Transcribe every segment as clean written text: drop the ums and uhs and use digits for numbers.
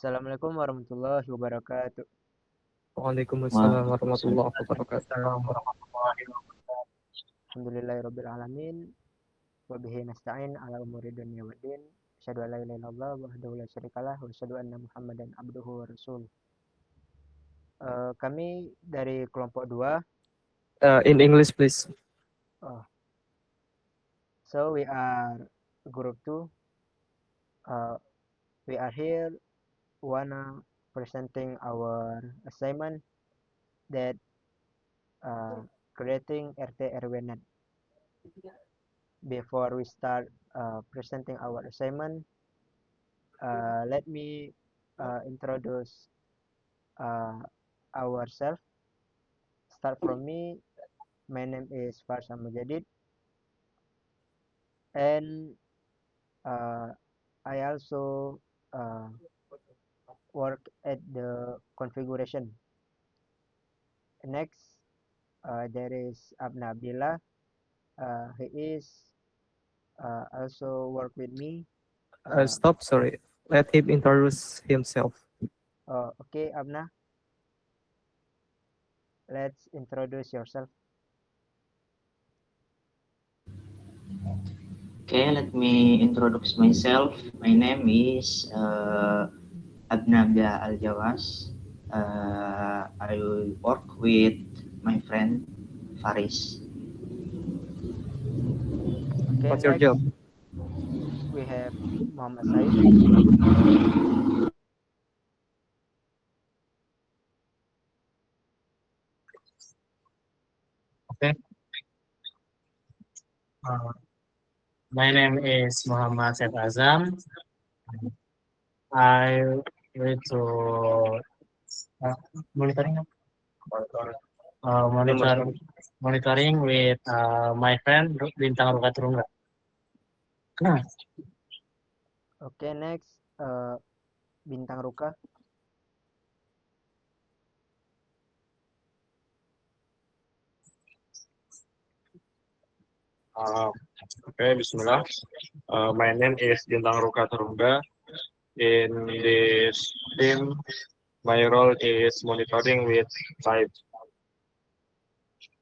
Assalamualaikum warahmatullahi wabarakatuh. Waalaikumsalam warahmatullahi wabarakatuh. Alhamdulillahirabbil alamin wa bihi nasta'in ala umuri dunya waddin. Asyhadu an la ilaha illallah wahdahu la syarikalah wa asyhadu anna Muhammadan abduhu wa rasuluh. Kami dari kelompok 2. In English, please. Oh, so we are group 2. We are here wanna presenting our assignment that creating RT RW-net. Before we start presenting our assignment, let me introduce ourselves. Start from me. My name is Farsam Mujadid, and I also work at the configuration. Next, there is Abna Abdillah. He is also work with me. Stop, sorry. Let him introduce himself. Okay, Abna. Let's introduce yourself. Okay, let me introduce myself. My name is Abnabda Al-Jawas. I work with my friend Faris. Okay, What's your next job? we have Muhammad Said. Okay. My name is Muhammad Said Azam. I went to monitoring monitoring with my friend Bintang Ruka Turungga. Okay, next Bintang Ruka. Okay, Bismillah. My name is Bintang Ruka Turungga. In this team, my role is monitoring with live.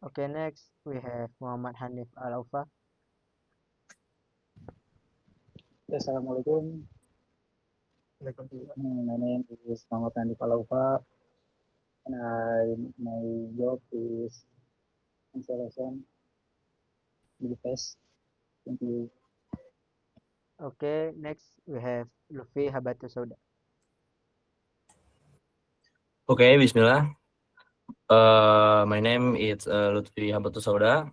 Okay, next we have Muhammad Hanif Al-Aufa. Assalamualaikum. My name is Muhammad Hanif Al-Aufa, and my job is installation device. Thank you. Okay, next we have Luffy Habatu Sauda. Okay, Bismillah. My name is Lutfi Habatu Sauda,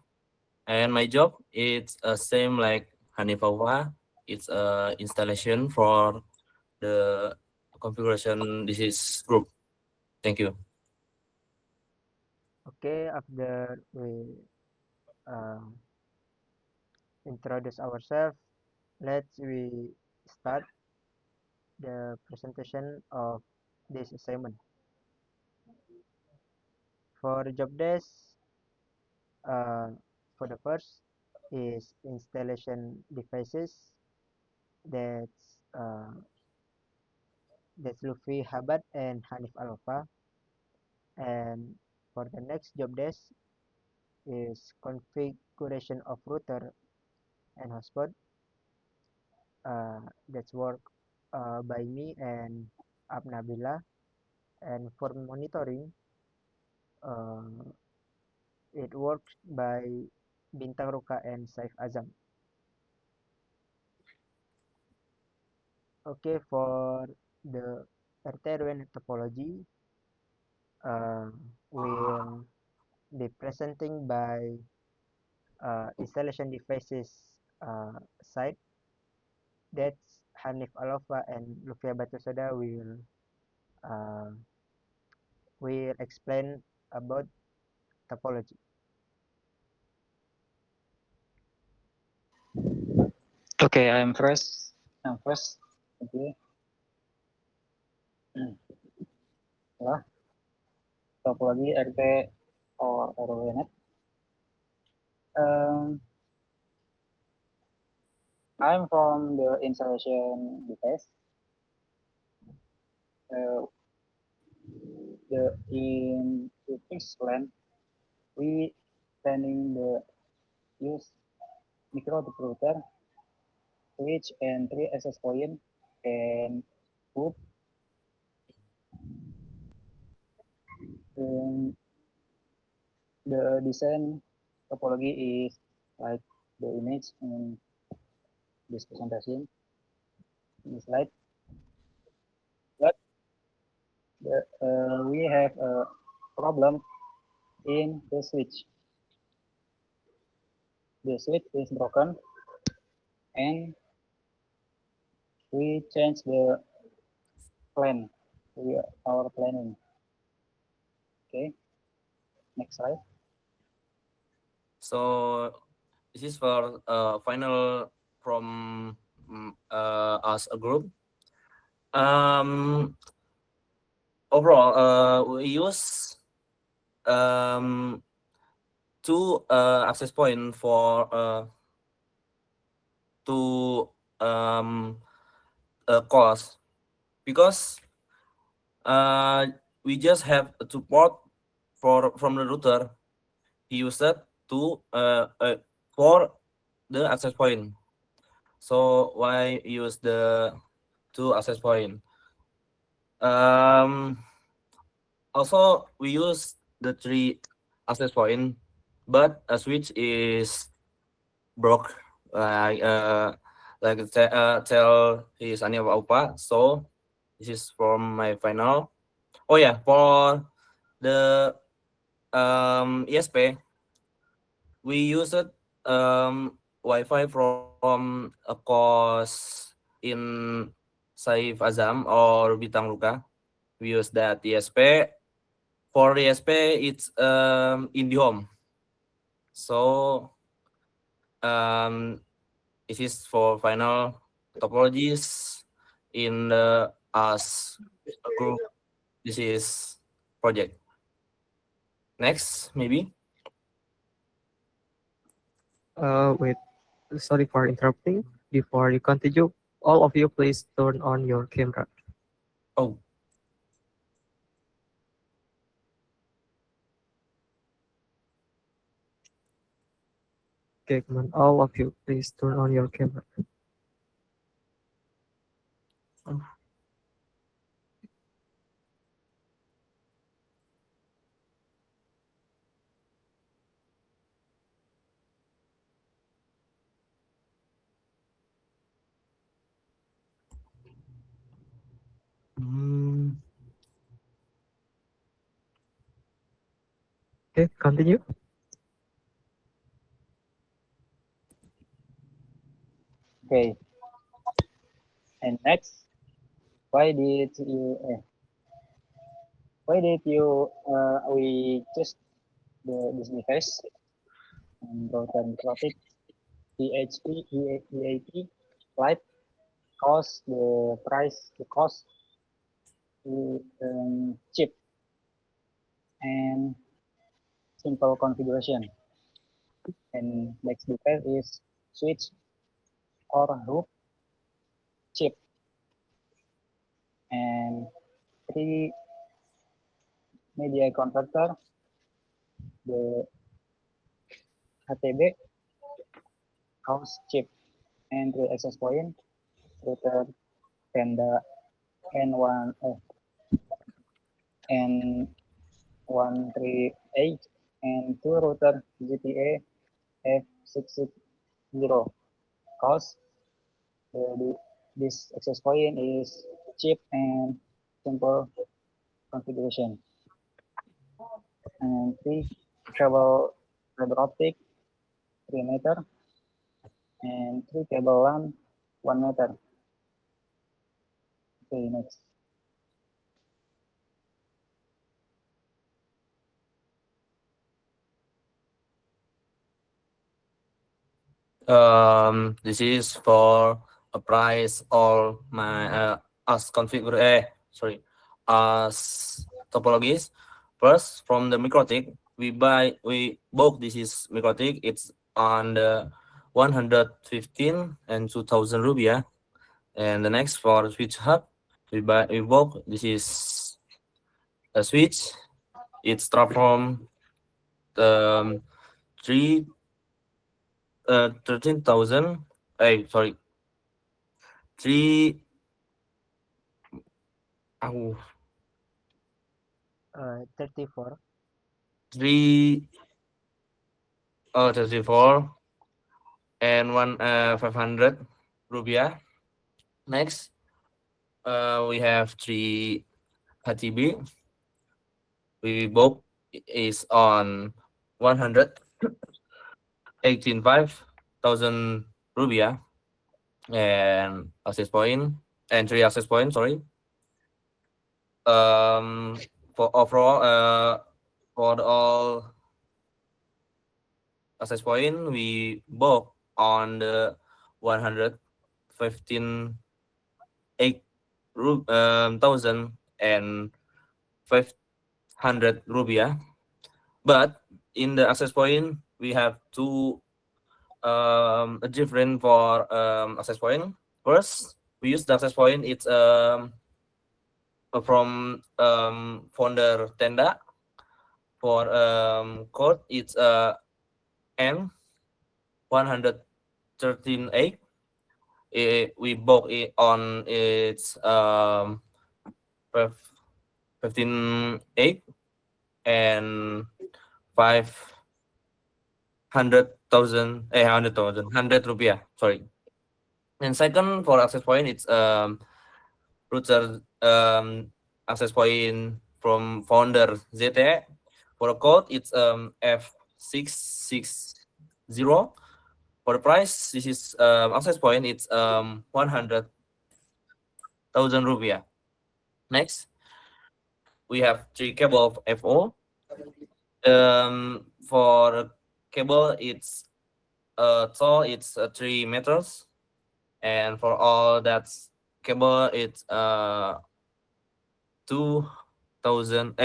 and my job is same like Hanif Aufa. It's installation for the configuration disease group. Thank you. Okay, after we introduce ourselves, we start the presentation of this assignment. For job desk, for the first is installation devices. That's Luffy Habat and Hanif Alfa. And for the next job desk is configuration of router and hotspot. That's work by me and Abnabila. And for monitoring, it works by Bintang Ruka and Saif Azam. Okay, for the RTRW topology, will be presenting by installation devices side. That's Hanif Alofa and Lufia Batusoda will explain about topology. Okay, I'm first. Okay. Lah, topologi RT or RWNet. I'm from the installation device. in the fixed plan, we planning the use micro router, switch, and 3 access point, and put the design topology is like the image in this presentation in the slide. But we have a problem in the switch. The switch is broken, and we change the plan. Our planning. Okay. Next slide. So this is for final from us a group. Overall, we use two access point for to cost, because we just have to port from the router user to for the access point. So why use the two access point? Also we use the 3 access point, but a switch is broke, like tell is Ania Upa. So this is from my final. Oh yeah, for the ESP, we use it Wi-Fi from a course in Saif Azam or Bintang Ruka. We use that ESP. For ESP, it's IndiHome. So this is for final topologies in the us group. This is project. Next, maybe. Wait, sorry for interrupting. Before you continue, all of you please turn on your camera. Oh, Okay, come on, all of you please turn on your camera. Okay, continue. Okay. And next, why did you we just this device and router traffic PHP EAP light cost the cost cheap and simple configuration. And next device is switch or root chip and 3 media converter, the HTB house chip, and 3 access point router Panda N1 N138 and 2 router GTA F660. Cost this access point is cheap and simple configuration. And 3 cable fiber optic 3 meter and 3 cable LAN 1 meter. Okay, next. This is for a price all my as configure as topologies. First, from the MikroTik, we bought this is MikroTik. It's on the 115 and 2000 rupiah. And the next for switch hub, we bought. This is a switch. It start from three 13,000. Sorry, three. Oh, 34. three. 34 and 500 rupiah. Next, we have 3 HTB. We bought is on 118,500 rupiah and access point and 3 access point. Sorry. For overall, for all access point, we bought on the 115,800 and 500 rupiah. But in the access point, we have two different for access point. First, we use the access point. It's from founder Tenda. For code, it's N 113A. We bought it on its 15.8 and 500,000 100 rupiah. Sorry. And second, for access point, it's router access point from founder ZTE. For the code, it's F660. For the price, this is access point. It's 100,000 rupiah. Next, we have 3 cable of FO. For cable, it's tall. It's 3 meters, and for all that cable, it's 20,000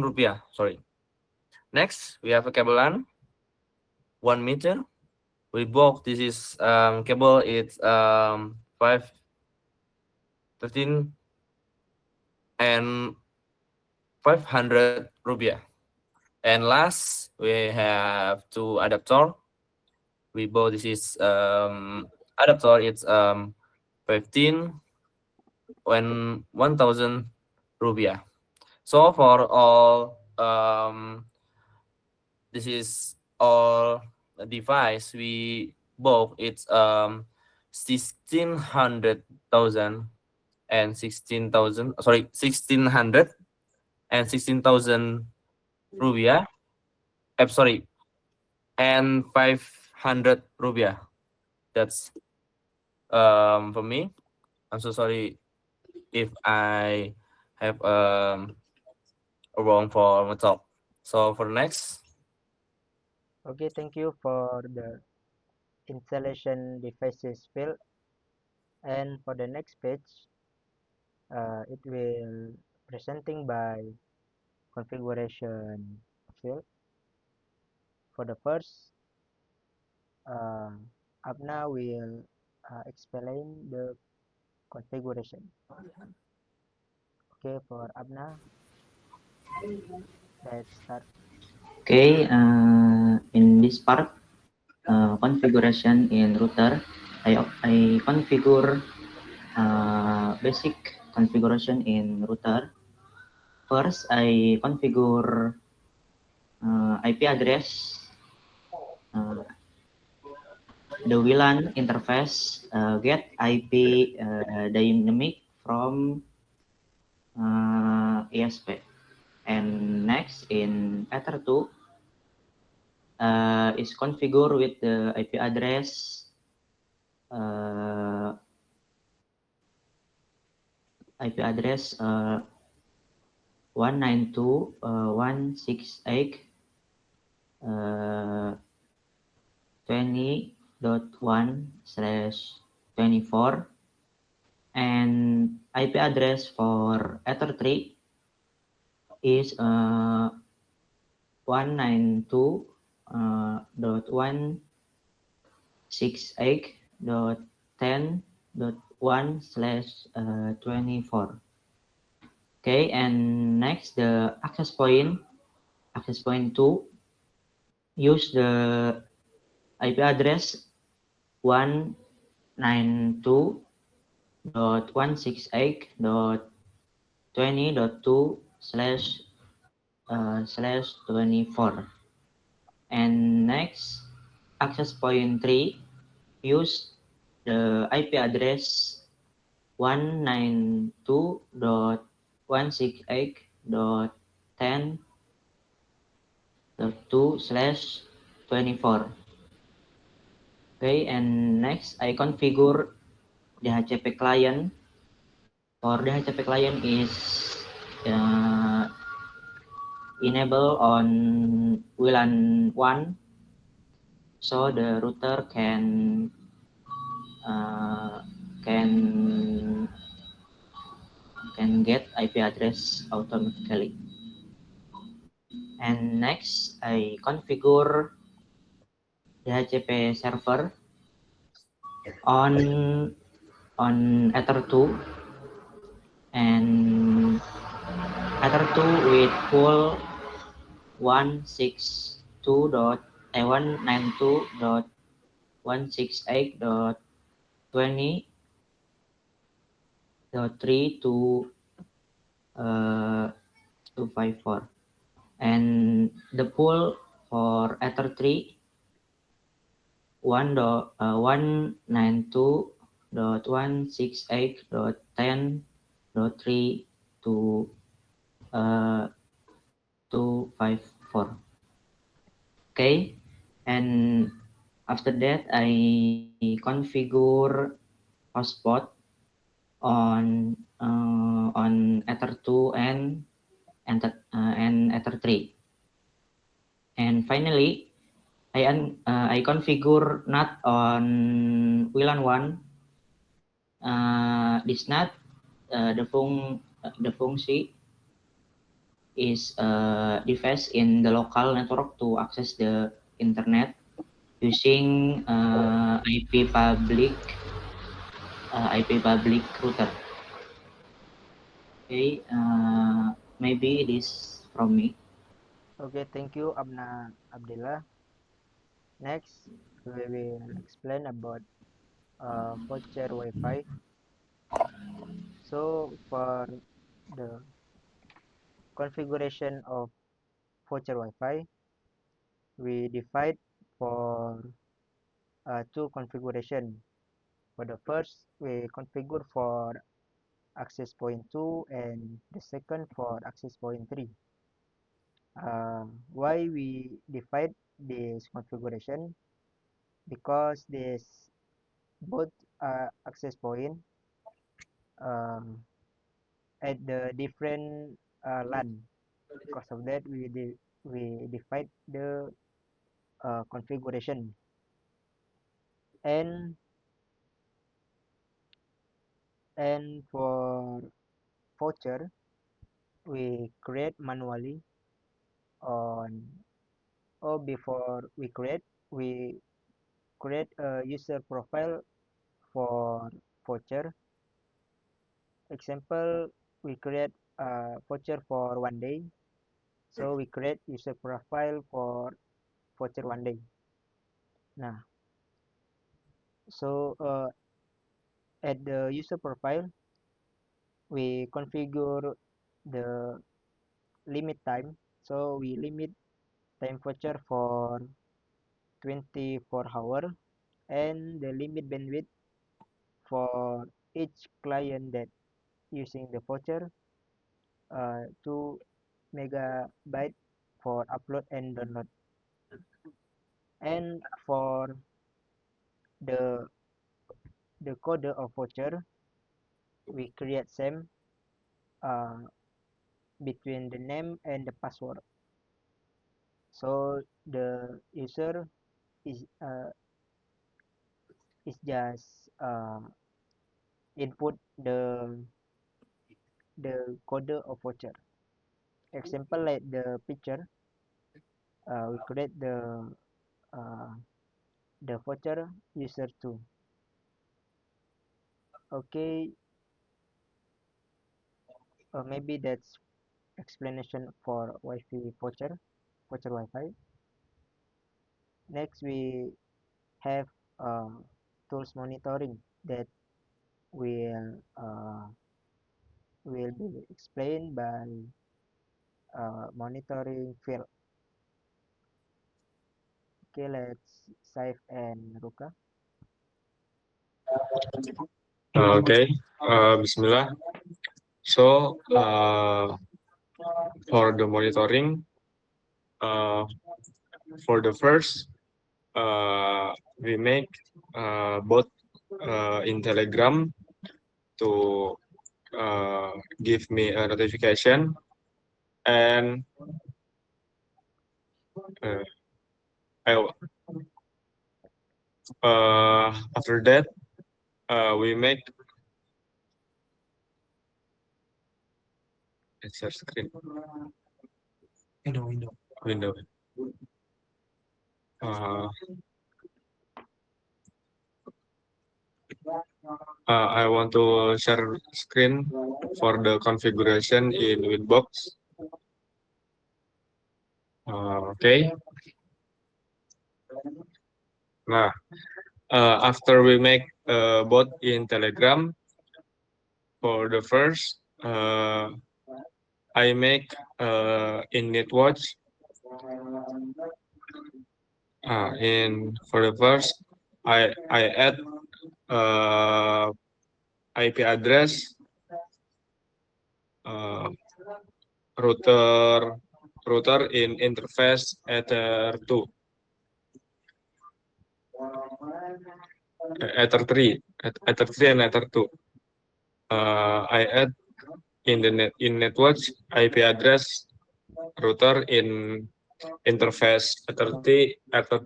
rupiah. Sorry. Next, we have a cable LAN, 1 meter. We bought this is cable. It's 513 and 500 rupiah. And last, we have 2 adapter. We bought this is adapter. It's 15 and 1,000 rupiah. So for all this is all device we bought. It's 16,000 and 16,000. Sorry, 1,600 and 16,000 rupiah. Sorry, and 500 rupiah. That's for me. I'm so sorry if I have wrong for my talk. So for the next, Okay, thank you for the installation devices field. And for the next page, it will presenting by configuration field. For the first, Abna will explain the configuration. Okay, for Abna, let's start. Okay, in this part, configuration in router, I configure basic configuration in router. First, I configure IP address, the WLAN interface, get IP dynamic from ESP. And next, in Ether2, is configured with the IP address 192.168.20.1/24, and IP address for Ether3 is 192.168.10.1 1/24. Okay, and next the access point 2, use the IP address 192.168.20.2//24. And next, access point 3, use the IP address 192.168.10.2/24. Okay, and next I configure the DHCP client. For DHCP client is enable on WLAN 1, so the router can get IP address automatically. And next, I configure DHCP server on Ether 2 and Ether 2 with full 192.168.20.3 to 54. And the pool for Ether 3 192.168.10.3 to 254. Okay, and after that I configure hotspot on Ether 2 and Ether 3. And finally, I configure NAT on WLAN 1. This NAT, the function is device in the local network to access the internet using IP public router. Okay, maybe this from me. Okay, thank you, Abna Abdillah. Next, we will explain about voucher Wi-Fi. So for the configuration of voucher Wi-Fi, we divide for two configuration. For the first, we configure for access point 2 and the second for access point 3. Why we divide this configuration? Because this both access point um, at the different LAN. Because of that, we divide the configuration. And for voucher, we create manually on, or before we create a user profile for voucher. Example, we create a voucher for 1 day, so we create user profile for voucher 1 day. Nah, so at the user profile, we configure the limit time, so we limit time voucher for 24 hours, and the limit bandwidth for each client that using the voucher 2 megabyte for upload and download. And for the code of voucher, we create same uh, between the name and the password, so the user is just input the code of voucher. Example, like the picture, we create uh, the voucher user 2. Okay, maybe that's explanation for Wi-Fi voucher Wi-Fi. Next, we have tools monitoring that will be explained by monitoring field. Okay, let's Saif and Ruka. Okay, Bismillah. So, for the monitoring, for the first, we make bot in Telegram to give me a notification, and after that, we make share screen window. I want to share screen for the configuration in Winbox. Okay. Nah, after we make a bot in Telegram, for the first, I make in NetWatch. For the first, I add IP address, router in interface Ether 2, Ether 3, Ether 3 and Ether 2. I add in NetWatch IP address, router in interface Ether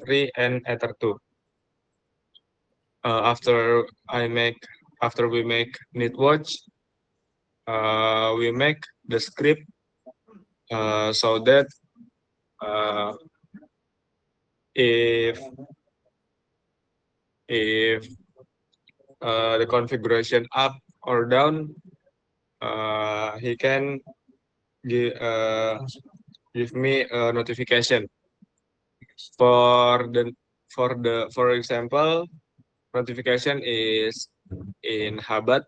3, and Ether 2. After we make NetWatch, we make the script so that if the configuration up or down, he can give me a notification. For example, notification is in Habat.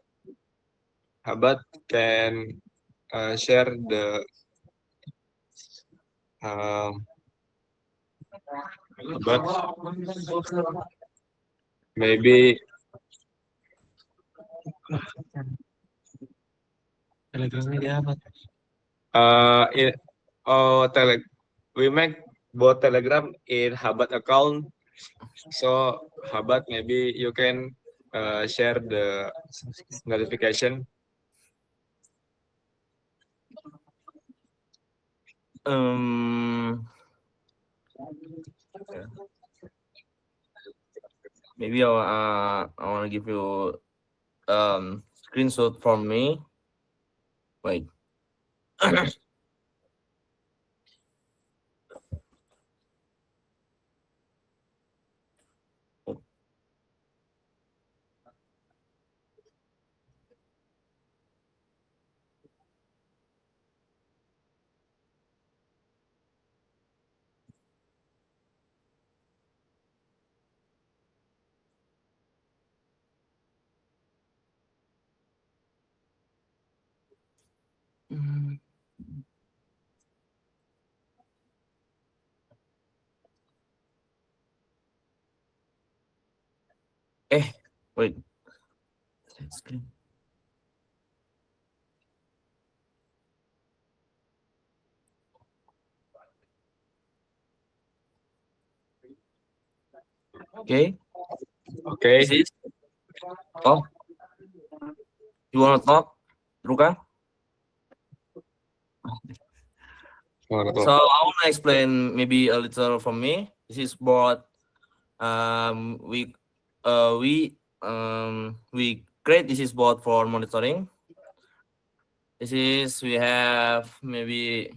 Habat can share the but maybe we make bot Telegram in Habat account. So Habat, maybe you can share the notification. Maybe I want to give you screenshot from me. Wait. Wait. Screen. Okay. Okay. This is talk. You wanna talk, Ruka? So I wanna explain maybe a little from me. This is bot. We create this is bot for monitoring. This is we have maybe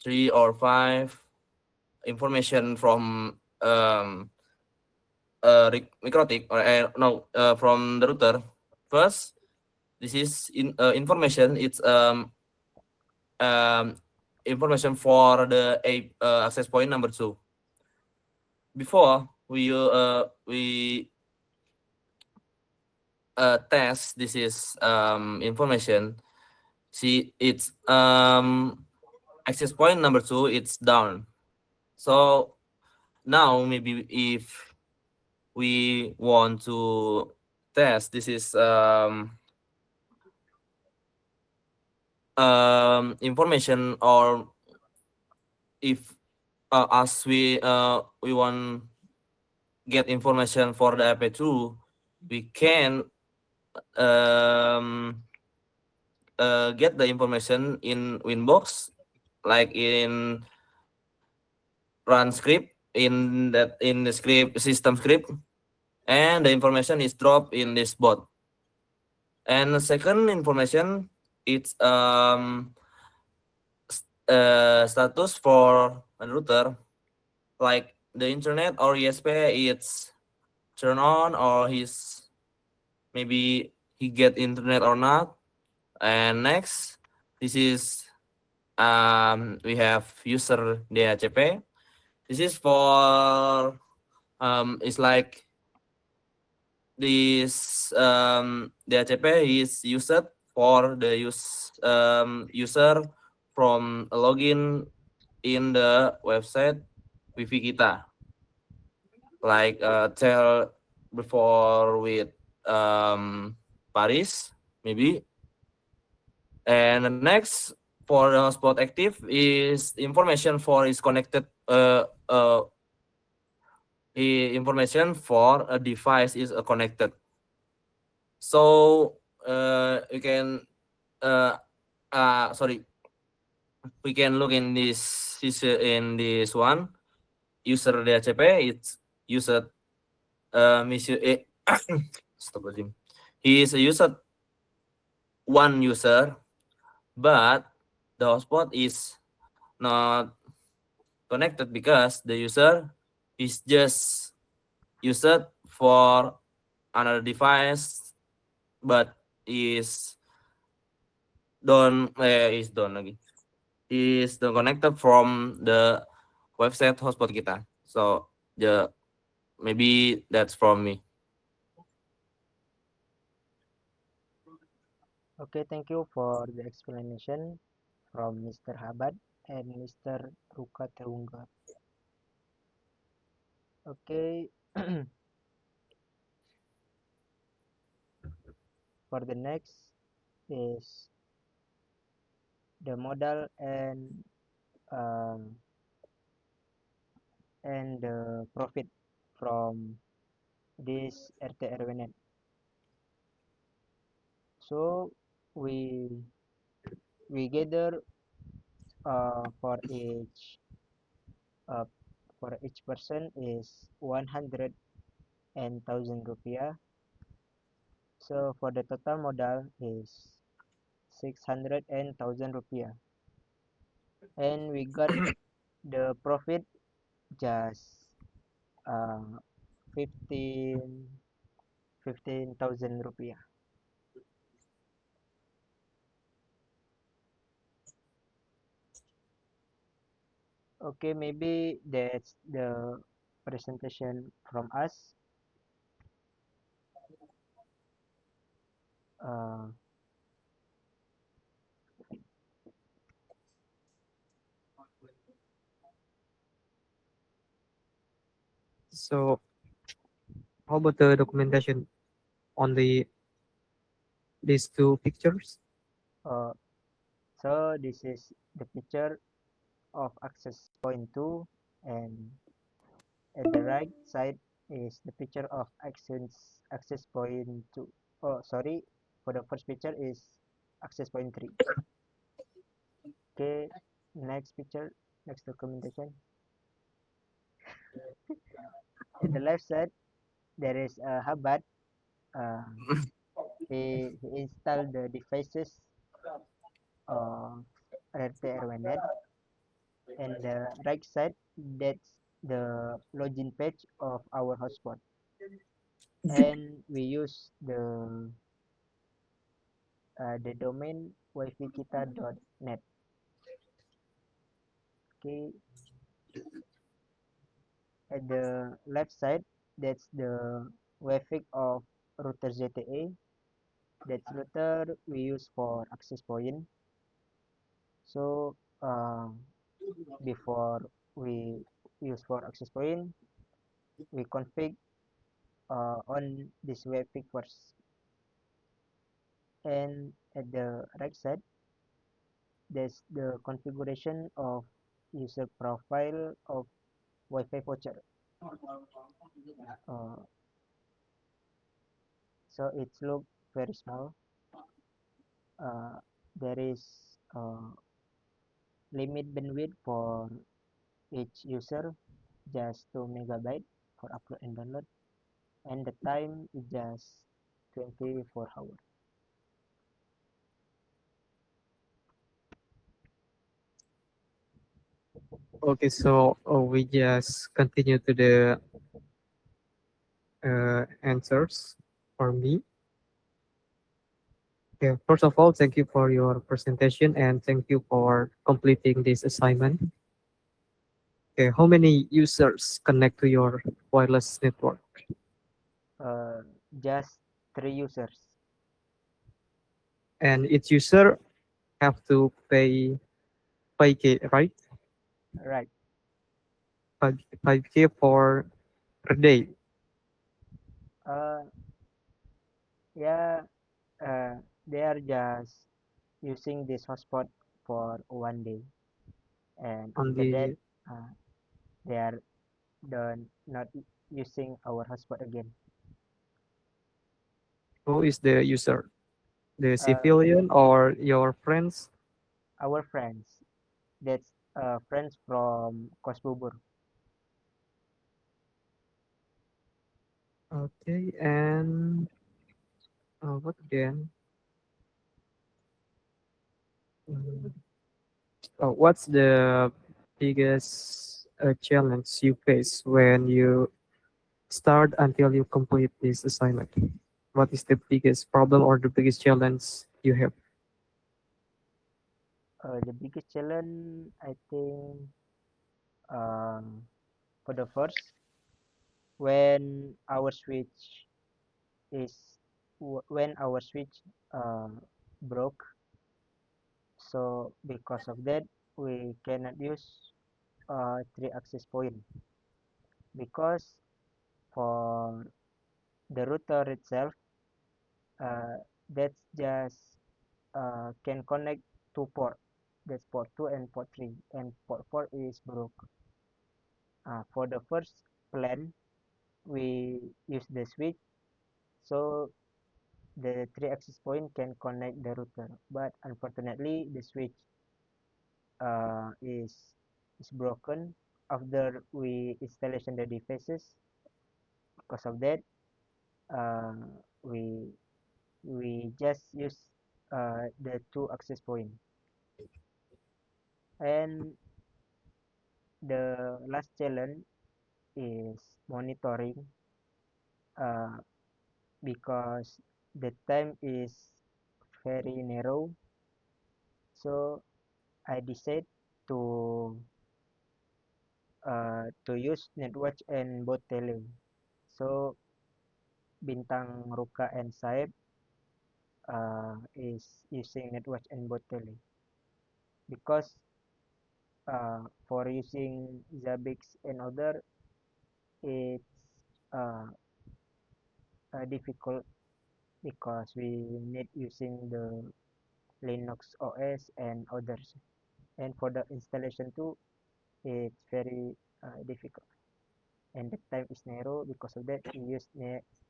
3 or 5 information from MikroTik or from the router First, this is information. It's information for the access point number 2. Before we test, this is information. See, it's access point number 2. It's down. So now maybe if we want to test, this is information, or if as we want get information for the IP2, we can get the information in Winbox, like in run script, in the script system script, and the information is dropped in this bot. And the second information, it's status for a router, like the internet or ESP, it's turn on, or maybe he get internet or not. And next, this is we have user DHCP. This is for it's like this DHCP is used for the user from login in the website Wi-Fi kita, like tell before with Paris maybe. And the next, for the hotspot active, is information for is connected information for a device is connected. So you can we can look in this one user DHCP. It's user he is a user, one user, but the hotspot is not connected because the user is just used for another device, but is don't lagi, is connected from the website hotspot kita. So maybe that's from me. Okay, thank you for the explanation from Mr. Habad and Mr. Ruka Terungga. Okay, for the next is the model and the profit from this RT-RW-Net. So we gather for each person is 100,000 rupiah. So for the total modal is 600,000 rupiah, and we got the profit just 15,000 rupiah. Okay, maybe that's the presentation from us. So how about the documentation on these two pictures? So this is the picture of access point 2, and at the right side is the picture of access point 2. Oh, sorry, for the first picture is access point 3. Okay, next picture, next documentation. At the left side, there is a Habad. He installed the devices of RT-RW-Net, and the right side, that's the login page of our hotspot. And we use the the domain wifikita.net. Okay, at the left side, that's the Wi-Fi of router ZTE. That's router we use for access point. So before we use for access point, we config on this Wi-Fi first. And at the right side, there's the configuration of user profile of Wi-Fi voucher. So it looks very small. There is limit bandwidth for each user, just 2 megabyte for upload and download, and the time is just 24 hours. Okay, so we just continue to the answers for me. Okay, first of all, thank you for your presentation and thank you for completing this assignment. Okay, how many users connect to your wireless network? Just 3 users. And each user have to pay 5K, right? Right. 5K for per day. Yeah, they are just using this hotspot for 1 day, and after that, Only they are not using our hotspot again. who is the user? The Uh, civilian or your friends? our friends. That's friends from Kos Bubur. Okay, and what again? What's the biggest challenge you face when you start until you complete this assignment? What is the biggest problem or the biggest challenge you have? The biggest challenge, I think, for the first, when our switch is when our switch broke. So because of that, we cannot use 3 access point, because for the router itself, that's just can connect to port. That's port 2 and port 3, and port 4 is broke. For the first plan, we use the switch, so the 3 access point can connect the router. But unfortunately, the switch is broken after we installation the devices. Because of that, uh, we just use the 2 access point. And the last challenge is monitoring, because the time is very narrow. So I decided to use Netwatch and Bot Tele. So Bintang, Ruka, and Saib is using Netwatch and Bot Tele, because for using Zabbix and other, it's uh, difficult, because we need using the Linux OS and others. And for the installation too, it's very difficult. And the time is narrow. Because of that, we use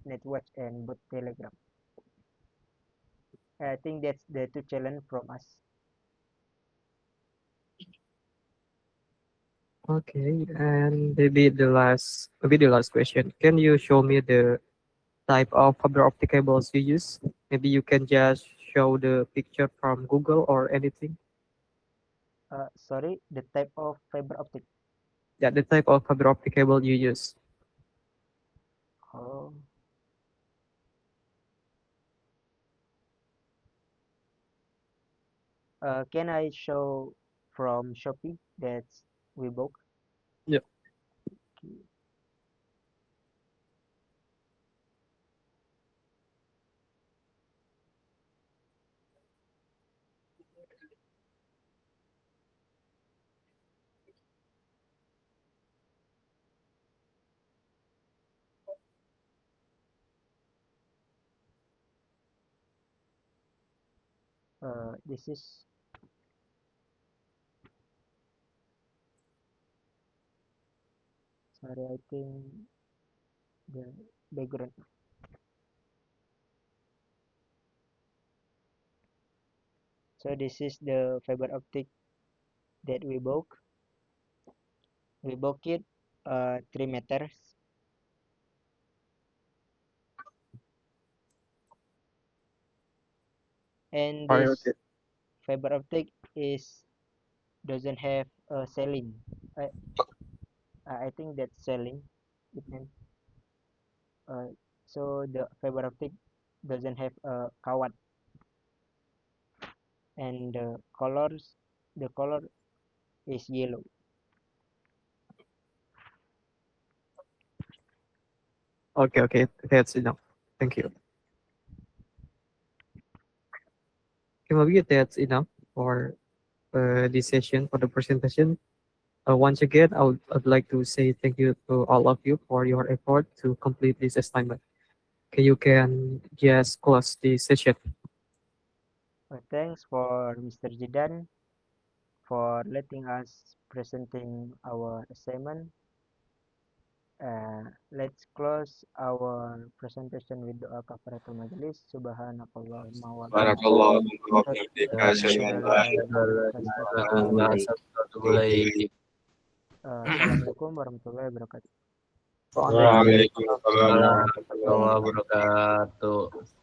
Netwatch and Bot Telegram. I think that's the 2 challenge from us. Okay, and maybe the last question. Can you show me the type of fiber optic cables you use? Maybe you can just show the picture from Google or anything. Sorry, the type of fiber optic. Yeah, the type of fiber optic cable you use. Oh, Can I show from Shopee that we book? Yeah. This is sorry, I think the background. So this is the fiber optic that we book. We book it 3 meters. And Alright, this okay. fiber optic is doesn't have a ceiling. I think that's ceiling. It means so the fiber optic doesn't have a kawat, and the color is yellow. Okay, that's enough. Thank you. Okay, maybe that's enough for this session for the presentation. Once again, I'd like to say thank you to all of you for your effort to complete this assignment. Okay, you can just close the session. Thanks for Mr. Jidan for letting us presenting our assignment. Let's close our presentation with doa kafaratul majelis. Subhanakallahumma wa Barakallahu bihamdika wa bihamdika, asyhadu an la ilaha illa anta, Assalamualaikum warahmatullahi wabarakatuh. Waalaikumsalam warahmatullahi Warahmatullahi wabarakatuh. wabarakatuh.